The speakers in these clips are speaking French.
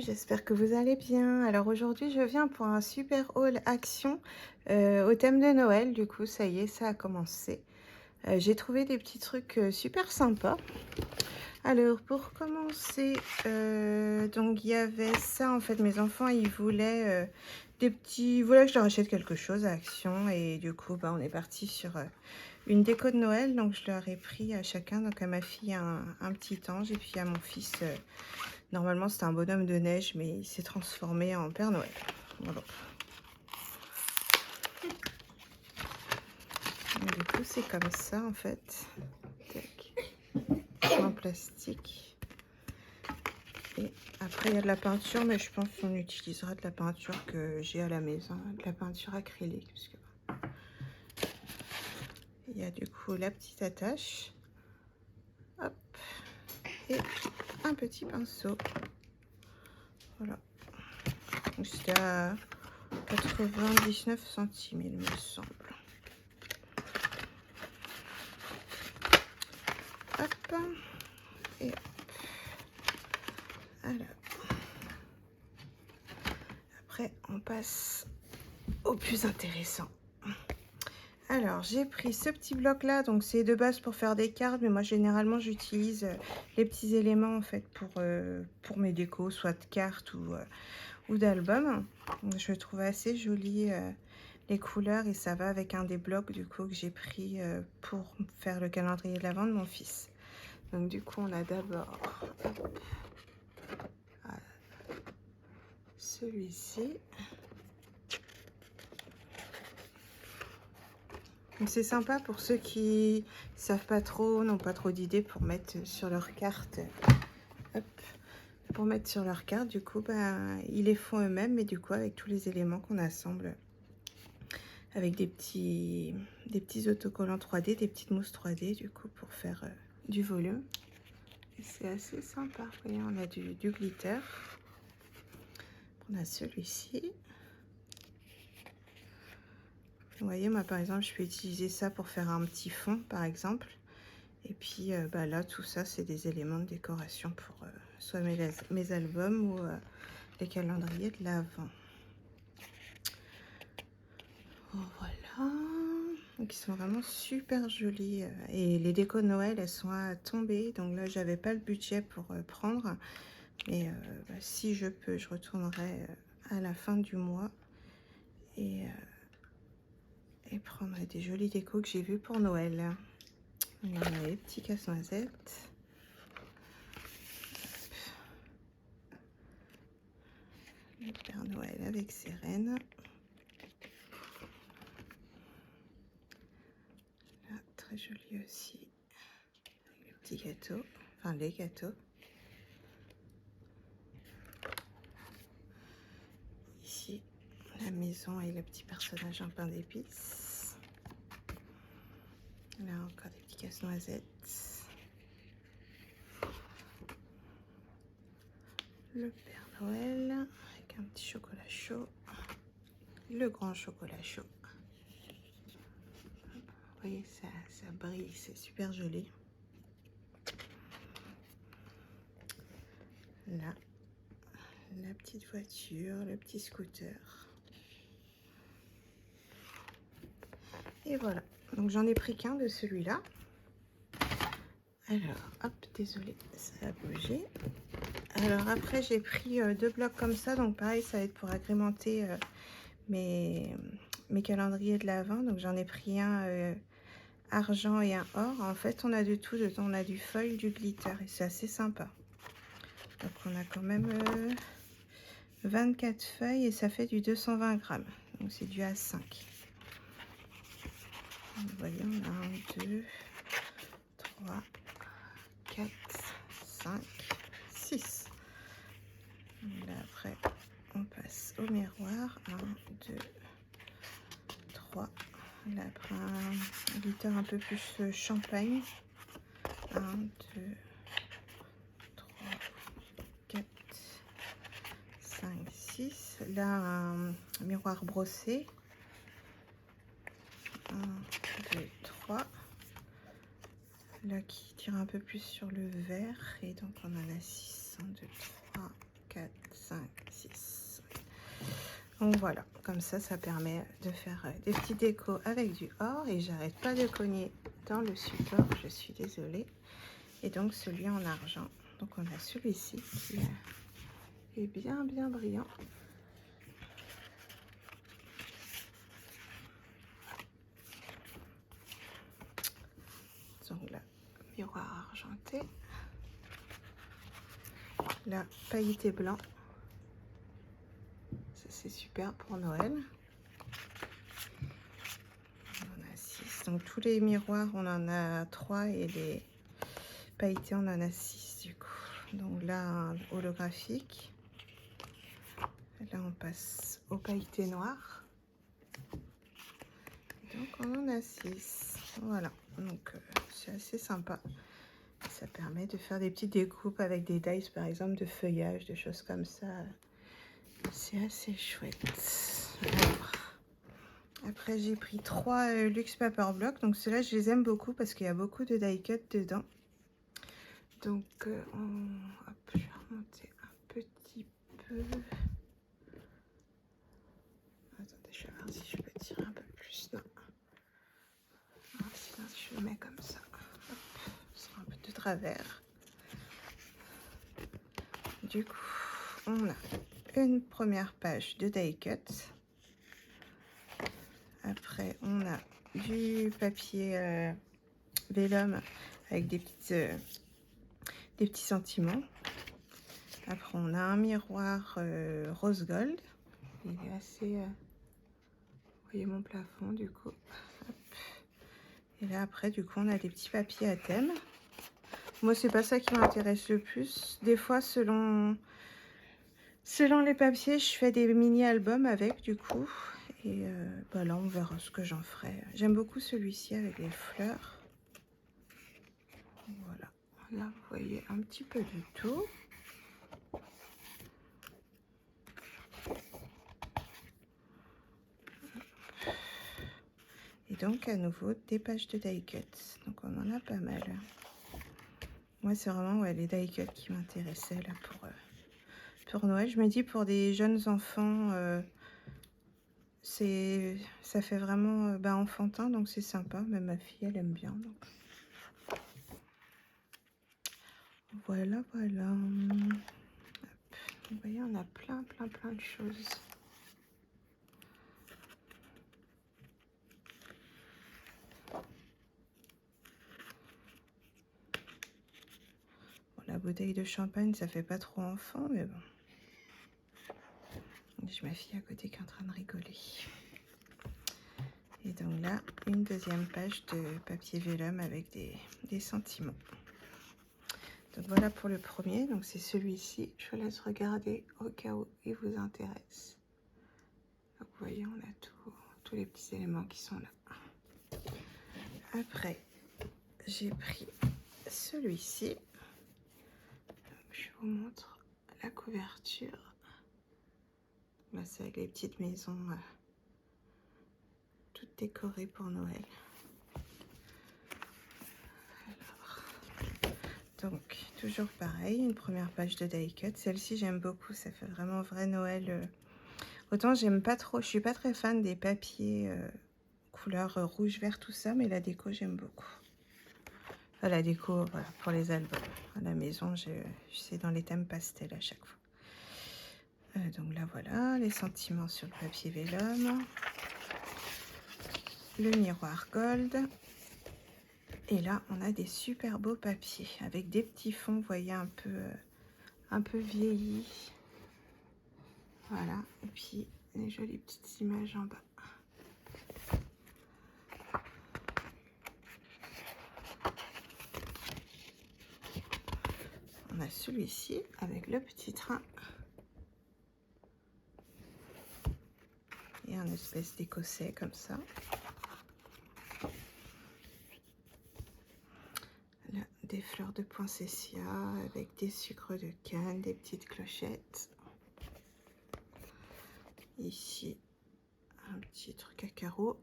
j'espère que vous allez bien. Alors aujourd'hui, je viens pour un super haul action au thème de Noël. Du coup, ça y est, ça a commencé. J'ai trouvé des petits trucs super sympas. Alors pour commencer, donc il y avait ça en fait. Mes enfants, ils voulaient ils voulaient que je leur achète quelque chose à Action et du coup, bah, on est parti sur une déco de Noël. Donc je leur ai pris à chacun, donc à ma fille un petit ange et puis à mon fils. Normalement, c'était un bonhomme de neige, mais il s'est transformé en Père Noël. Voilà. Du coup, c'est comme ça, en fait. Tac. En plastique. Et après, il y a de la peinture, mais je pense qu'on utilisera de la peinture que j'ai à la maison. De la peinture acrylique. Parce que... il y a du coup la petite attache. Hop. Et un petit pinceau. Voilà. C'était à 99 centimes, il me semble. Hop. Et hop. Alors. Après, on passe au plus intéressant. Alors, j'ai pris ce petit bloc-là. Donc, c'est de base pour faire des cartes. Mais moi, généralement, j'utilise les petits éléments, en fait, pour mes décos, soit de cartes ou d'albums. Je trouve assez joli les couleurs. Et ça va avec un des blocs, du coup, que j'ai pris pour faire le calendrier de l'Avent de mon fils. Donc, du coup, on a d'abord celui-ci. C'est sympa pour ceux qui savent pas trop, n'ont pas trop d'idées pour mettre sur leur carte. Hop, pour mettre sur leur carte, du coup, bah, ils les font eux-mêmes, mais du coup, avec tous les éléments qu'on assemble, avec des petits autocollants 3D, des petites mousses 3D, du coup, pour faire du volume. C'est assez sympa. Vous voyez, on a du glitter. On a celui-ci. Vous voyez, moi, par exemple, je peux utiliser ça pour faire un petit fond, par exemple. Et puis bah là, tout ça, c'est des éléments de décoration pour soit mes albums ou les calendriers de l'Avent. Voilà. Donc, ils sont vraiment super jolis. Et les décos de Noël, elles sont à tomber. Donc là, j'avais pas le budget pour prendre. Mais bah, si je peux, je retournerai à la fin du mois. Et prendre des jolis décos que j'ai vus pour Noël. On a les petits casse-noisettes. Le Père Noël avec ses rennes. Là, très joli aussi. Les petits gâteaux, enfin les gâteaux. Ici, la maison et le petit personnage en pain d'épices. Là encore des petits casse-noisettes. Le Père Noël avec un petit chocolat chaud. Le grand chocolat chaud. Vous voyez, ça brille, c'est super joli. Là, la petite voiture, le petit scooter. Et voilà. Donc j'en ai pris qu'un de celui-là. Alors, hop, désolé, ça a bougé. Alors après, j'ai pris deux blocs comme ça. Donc pareil, ça va être pour agrémenter mes calendriers de l'Avent. Donc j'en ai pris un argent et un or. En fait, on a de tout dedans. On a du foil, du glitter et c'est assez sympa. Donc on a quand même 24 feuilles et ça fait du 220 grammes. Donc c'est du A5. Vous voyez, on a 1, 2, 3, 4, 5, 6. Là, après, on passe au miroir. 1, 2, 3. Là, après, un glitter un peu plus champagne. 1, 2, 3, 4, 5, 6. Là, un miroir brossé. 1, 2, 3. Là, qui tire un peu plus sur le vert. Et donc, on en a 6. 1, 2, 3, 4, 5, Donc voilà, comme ça permet de faire des petits décos avec du or. Et j'arrête pas de cogner dans le support, je suis désolée. Et donc celui en argent. Donc on a celui-ci qui est bien brillant. Donc là, miroir argenté. Là, pailleté blanc. Ça c'est super pour Noël. On en a 6. Donc tous les miroirs, on en a 3 et les pailletés, on en a 6 du coup. Donc là, un holographique. Là, on passe au pailleté noir. Donc on en a 6. Voilà, donc c'est assez sympa. Ça permet de faire des petites découpes avec des dies, par exemple, de feuillage, de choses comme ça. C'est assez chouette. Alors, après, j'ai pris 3 Luxe Paper Block. Donc ceux-là, je les aime beaucoup parce qu'il y a beaucoup de die cut dedans. Donc, hop, je vais remonter un petit peu. Attendez, je vais voir si je peux tirer un peu plus. Non. Sinon, si je le mets comme ça, hop, ce sera un peu de travers. Du coup, on a une première page de die cut. Après, on a du papier vélum avec des petits sentiments. Après, on a un miroir rose gold. Il est assez... vous voyez mon plafond, du coup. Hop. Et là, après, du coup, on a des petits papiers à thème. Moi, c'est pas ça qui m'intéresse le plus. Des fois, selon les papiers, je fais des mini-albums avec, du coup. Et bah là, on verra ce que j'en ferai. J'aime beaucoup celui-ci avec les fleurs. Voilà. Là, vous voyez un petit peu de tout. Et donc, à nouveau, des pages de die cut. Donc, on en a pas mal. Moi, c'est vraiment les die cut qui m'intéressaient là pour Noël. Je me dis, pour des jeunes enfants, ça fait vraiment enfantin, donc c'est sympa. Même ma fille, elle aime bien. Donc. Voilà. Hop. Vous voyez, on a plein de choses. Bon, la bouteille de champagne, ça fait pas trop enfant, mais bon. J'ai ma fille à côté qui est en train de rigoler. Et donc là, une deuxième page de papier vélum avec des sentiments. Donc voilà pour le premier. Donc c'est celui-ci. Je vous laisse regarder au cas où il vous intéresse. Donc vous voyez, on a tous les petits éléments qui sont là. Après, j'ai pris celui-ci. Je vous montre la couverture. Là, c'est avec les petites maisons toutes décorées pour Noël. Alors, donc, toujours pareil, une première page de die cut. Celle-ci, j'aime beaucoup. Ça fait vraiment vrai Noël. Autant, j'aime pas trop. Je suis pas très fan des papiers couleur rouge, vert, tout ça. Mais la déco, j'aime beaucoup. Enfin, la déco, voilà, pour les albums. À la maison, c'est dans les thèmes pastel à chaque fois. Donc là, voilà, les sentiments sur le papier vélum. Le miroir gold. Et là, on a des super beaux papiers avec des petits fonds, vous voyez, un peu vieillis. Voilà. Et puis, des jolies petites images en bas. On a celui-ci avec le petit train. Et un espèce d'écossais comme ça. Là, des fleurs de poinsettia avec des sucres de canne, des petites clochettes. Ici, un petit truc à carreaux.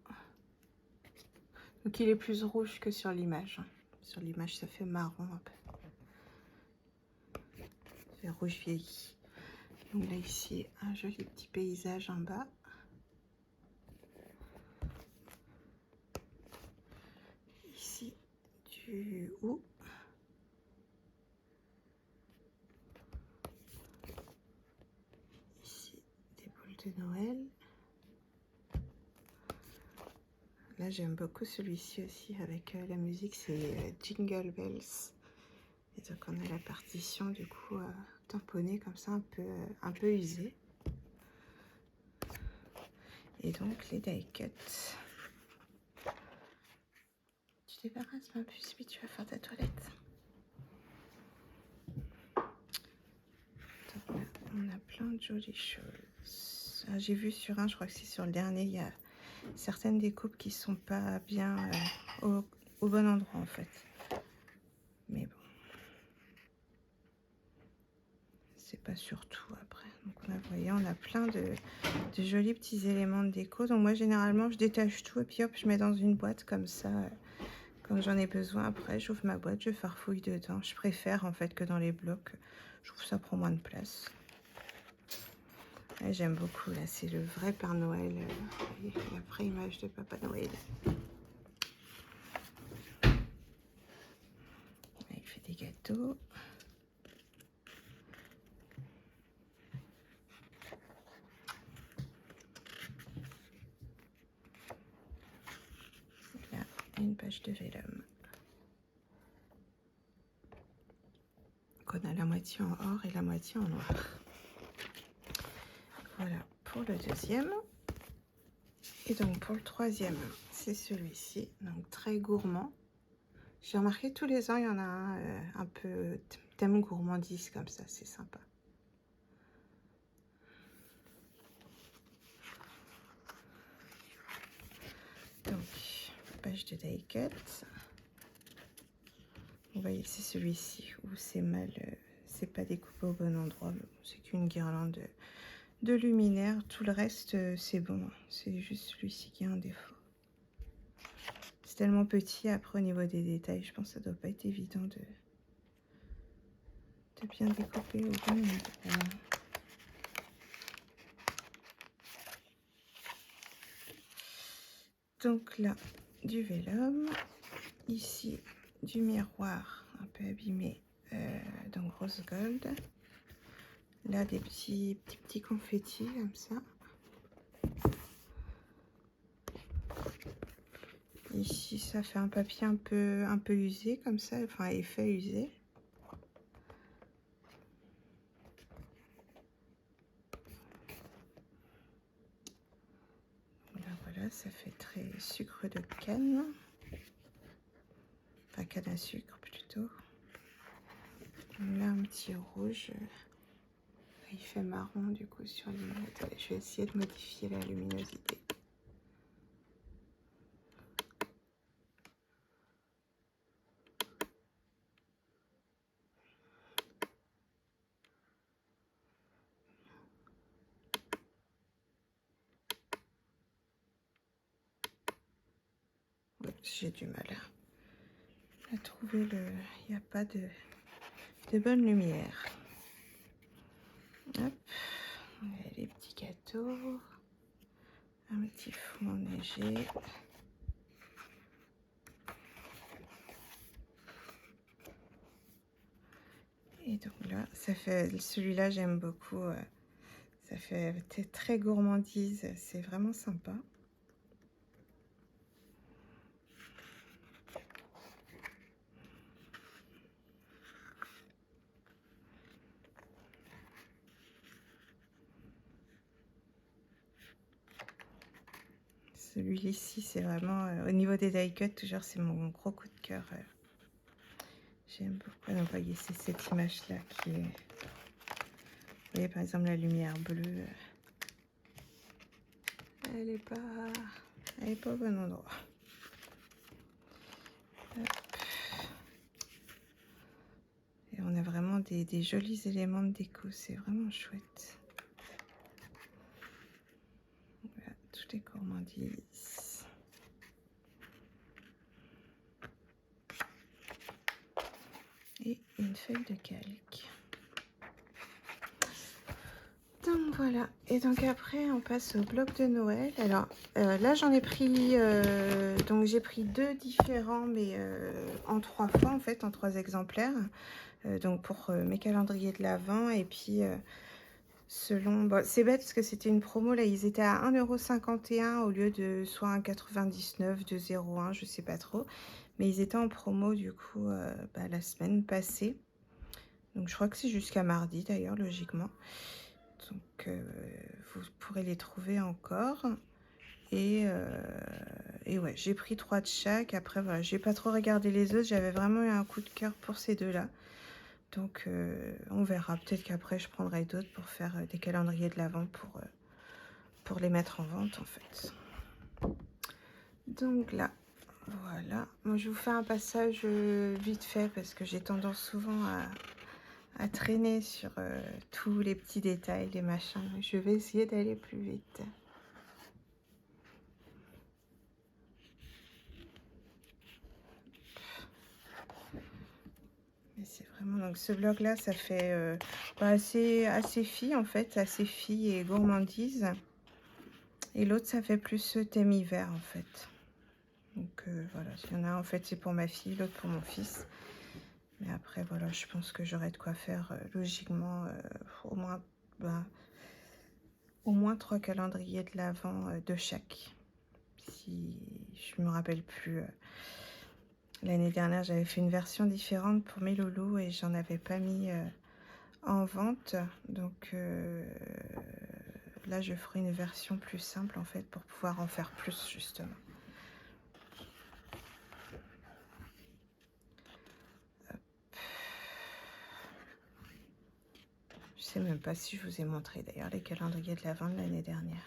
Donc il est plus rouge que sur l'image. Sur l'image, ça fait marron un peu. Ça fait rouge vieilli. Donc là ici, un joli petit paysage en bas. Ici, du hou. Ici, des boules de Noël. Là, j'aime beaucoup celui-ci aussi avec la musique, c'est Jingle Bells. Et donc, on a la partition du coup tamponnée comme ça, un peu usée. Et donc, les die cuts. Tu débarrasses ma puce, puis tu vas faire ta toilette. Donc là, on a plein de jolies choses. J'ai vu sur un, je crois que c'est sur le dernier, il y a certaines découpes qui sont pas bien au bon endroit en fait. Mais bon, c'est pas sur tout après. Donc on a, vous voyez, on a plein de jolis petits éléments de déco. Donc moi généralement je détache tout et puis hop je mets dans une boîte comme ça. Quand j'en ai besoin après, j'ouvre ma boîte, je farfouille dedans. Je préfère en fait que dans les blocs. Je trouve que ça prend moins de place. J'aime beaucoup, là, c'est le vrai Père Noël, la vraie image de Papa Noël. Là, il fait des gâteaux. Là, une page de vélum. Donc, on a la moitié en or et la moitié en noir. Voilà pour le deuxième. Et donc, pour le troisième, c'est celui-ci, donc très gourmand. J'ai remarqué tous les ans, il y en a un peu thème gourmandise comme ça, c'est sympa. Donc, page de die cut. Vous voyez, c'est celui-ci où c'est mal, c'est pas découpé au bon endroit. Bon, c'est qu'une guirlande de luminaire. Tout le reste, c'est bon. C'est juste celui-ci qui a un défaut. C'est tellement petit après au niveau des détails. Je pense que ça doit pas être évident de bien découper au bon endroit. Donc là, du vélum. Ici, du miroir un peu abîmé, donc rose gold. Là, des petits confettis comme ça. Ici, ça fait un papier un peu usé comme ça, enfin effet usé. Là, voilà, ça fait très sucre de canne. Enfin, canne à sucre plutôt. Là, un petit rouge. Il fait marron du coup sur l'image. Attendez, je vais essayer de modifier la luminosité. J'ai du mal à trouver le... Il n'y a pas de bonne lumière. Hop. Les petits gâteaux. Un petit fond enneigé. Et donc là, ça fait... Celui-là, j'aime beaucoup. Ça fait très gourmandise. C'est vraiment sympa. Celui-ci, c'est vraiment... au niveau des die cuts, toujours, c'est mon gros coup de cœur. J'aime beaucoup. Donc, voyez, c'est cette image-là qui est... Vous voyez, par exemple, la lumière bleue. Elle est pas au bon endroit. Hop. Et on a vraiment des jolis éléments de déco. C'est vraiment chouette. Voilà, toutes les gourmandises. Et une feuille de calque. Voilà, et donc après on passe au bloc de Noël. Alors là j'en ai pris, donc j'ai pris 2 différents, mais en 3 fois en fait, en 3 exemplaires. Donc pour mes calendriers de l'Avent, et puis selon... Bon, c'est bête parce que c'était une promo, là ils étaient à 1,51 € au lieu de soit 1,99 €, 2,01 €, je sais pas trop. Mais ils étaient en promo du coup la semaine passée. Donc je crois que c'est jusqu'à mardi d'ailleurs, logiquement. Donc vous pourrez les trouver encore. Et ouais, j'ai pris 3 de chaque. Après voilà, j'ai pas trop regardé les autres, j'avais vraiment eu un coup de cœur pour ces deux-là. Donc on verra, peut-être qu'après je prendrai d'autres pour faire des calendriers de l'Avent pour les mettre en vente en fait. Donc là, voilà. Moi je vous fais un passage vite fait parce que j'ai tendance souvent à traîner sur tous les petits détails, les machins. Je vais essayer d'aller plus vite. Mais c'est vraiment... Donc ce blog là, ça fait assez fille en fait, assez fille et gourmandise. Et l'autre, ça fait plus thème hiver en fait. Donc voilà, il y en a un en fait c'est pour ma fille, l'autre pour mon fils. Mais après voilà, je pense que j'aurai de quoi faire logiquement au moins 3 calendriers de l'Avent de chaque. Si je me rappelle plus, l'année dernière j'avais fait une version différente pour mes loulous et j'en avais pas mis en vente. Donc là je ferai une version plus simple en fait pour pouvoir en faire plus justement. Je sais même pas si je vous ai montré d'ailleurs les calendriers de l'Avent de l'année dernière.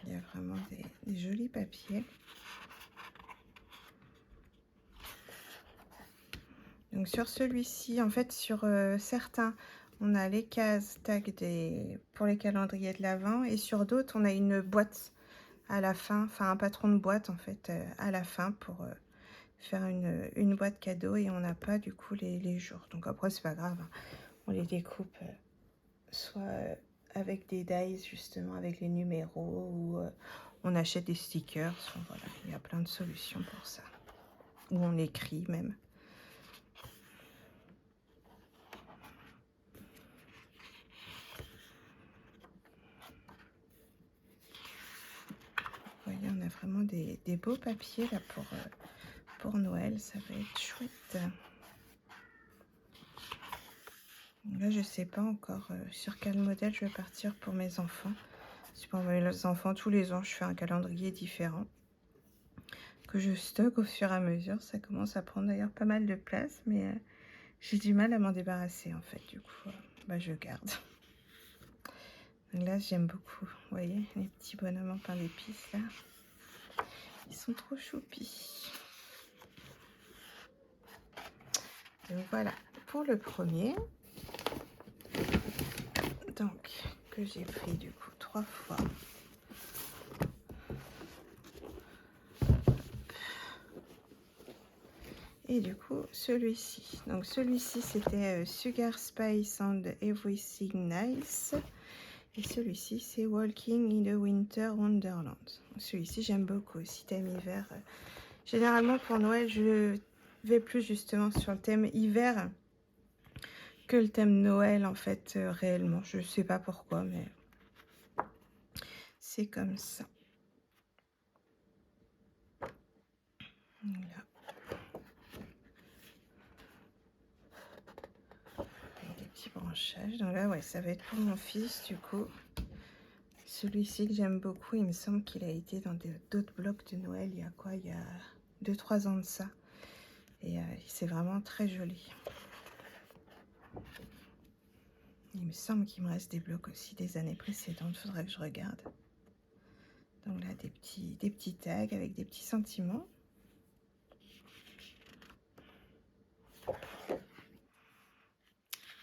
Il y a vraiment des jolis papiers. Donc sur celui-ci, en fait sur certains, on a les cases tag pour les calendriers de l'Avent, et sur d'autres, on a une boîte à la fin, enfin un patron de boîte en fait à la fin pour faire une boîte cadeau, et on n'a pas du coup les jours. Donc après c'est pas grave, hein. On les découpe soit avec des dies justement avec les numéros, ou on achète des stickers. Enfin, voilà, il y a plein de solutions pour ça. Ou on écrit même. Vous voyez, on a vraiment des beaux papiers là pour Noël, ça va être chouette. Là, je sais pas encore sur quel modèle je vais partir pour mes enfants. Si pour mes enfants, tous les ans, je fais un calendrier différent que je stocke au fur et à mesure. Ça commence à prendre d'ailleurs pas mal de place, mais j'ai du mal à m'en débarrasser en fait. Du coup, je garde. Donc là, j'aime beaucoup. Vous voyez, les petits bonhommes en pain d'épices là. Ils sont trop choupis. Donc voilà pour le premier. Donc que j'ai pris du coup 3 fois. Et du coup celui-ci. Donc celui-ci c'était Sugar Spice and Everything Nice. Et celui-ci c'est Walking in the Winter Wonderland. Celui-ci j'aime beaucoup aussi, thème hiver. Généralement pour Noël je vais plus justement sur le thème hiver que le thème Noël en fait réellement. Je sais pas pourquoi, mais c'est comme ça. Voilà. Avec des petits branchages. Donc là, ouais, ça va être pour mon fils du coup. Celui-ci que j'aime beaucoup, il me semble qu'il a été dans d'autres blocs de Noël il y a quoi? Il y a 2-3 ans de ça. Et c'est vraiment très joli. Il me semble qu'il me reste des blocs aussi des années précédentes. Faudrait que je regarde. Donc là, des petits tags avec des petits sentiments.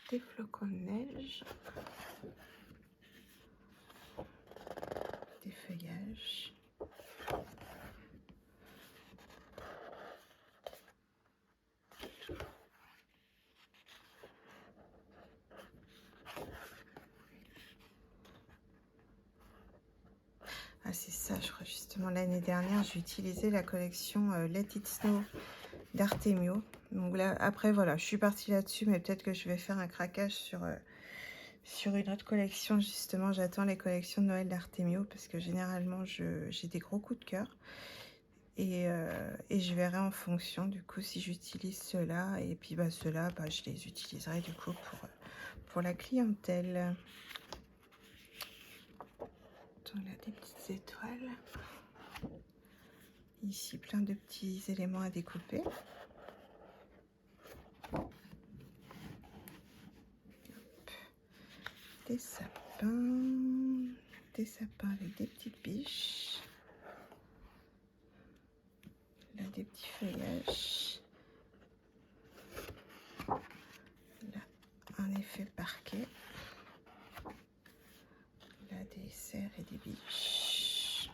Des flocons de neige. Des feuillage. Ah, c'est ça, je crois justement l'année dernière, j'ai utilisé la collection Let It Snow d'Artemio. Donc là, après, voilà, je suis partie là-dessus, mais peut-être que je vais faire un craquage sur une autre collection. Justement, j'attends les collections de Noël d'Artemio parce que généralement, j'ai des gros coups de cœur. Et je verrai en fonction, du coup, si j'utilise ceux-là. Et puis, bah, ceux-là, bah, je les utiliserai, du coup, pour la clientèle. Donc là, des petites étoiles. Ici, plein de petits éléments à découper. Des sapins avec des petites biches. Là, des petits feuillages. Là, un effet parquet. Là, des cerfs et des biches.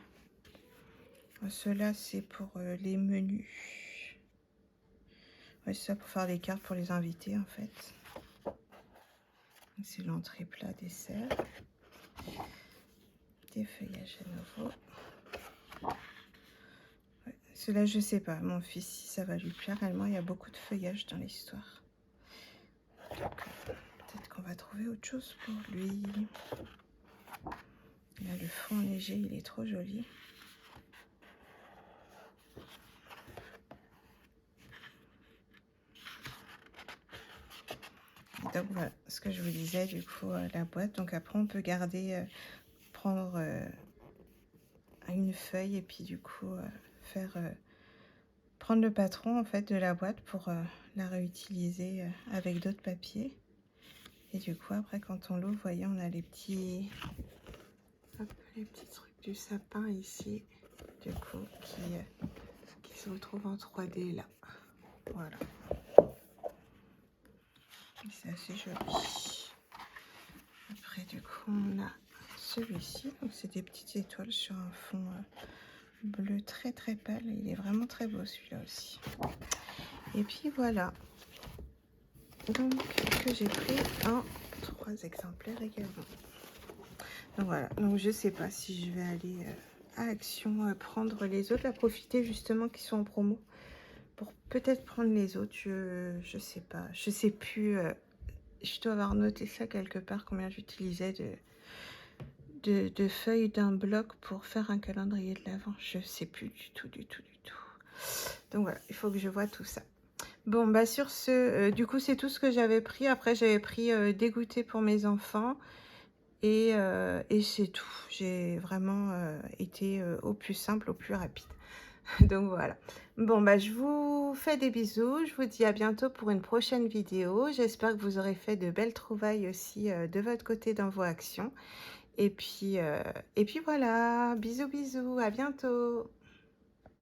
Ceux-là, c'est pour les menus. Ouais, c'est ça, pour faire des cartes pour les invités, en fait. C'est l'entrée plat des cerfs. Des feuillages à nouveau. Ouais, ceux-là, je sais pas. Mon fils, si ça va lui plaire, réellement, il y a beaucoup de feuillages dans l'histoire. Donc, peut-être qu'on va trouver autre chose pour lui. Là, le fond léger, il est trop joli. Donc voilà ce que je vous disais, du coup, la boîte. Donc après, on peut garder, prendre une feuille et puis du coup, prendre le patron en fait de la boîte pour la réutiliser avec d'autres papiers. Et du coup, après, quand on l'ouvre, vous voyez, on a les petits trucs du sapin ici, du coup, qui se retrouvent en 3D là. Voilà. C'est assez joli. Après, du coup, on a celui-ci. Donc, c'est des petites étoiles sur un fond bleu très très pâle. Il est vraiment très beau celui-là aussi. Et puis voilà. Donc, que j'ai pris en 3 exemplaires également. Donc voilà. Donc, je sais pas si je vais aller à Action prendre les autres, à profiter justement qu'ils sont en promo. Pour peut-être prendre les autres. Je sais pas. Je sais plus. Je dois avoir noté ça quelque part, combien j'utilisais de feuilles d'un bloc pour faire un calendrier de l'Avent. Je sais plus du tout. Donc voilà, il faut que je vois tout ça. Bon, bah sur ce, du coup, c'est tout ce que j'avais pris. Après, j'avais pris des goûters pour mes enfants. Et c'est tout. J'ai vraiment été au plus simple, au plus rapide. Donc voilà. Bon, bah je vous fais des bisous. Je vous dis à bientôt pour une prochaine vidéo. J'espère que vous aurez fait de belles trouvailles aussi de votre côté dans vos actions. Et puis voilà. Bisous, bisous. À bientôt.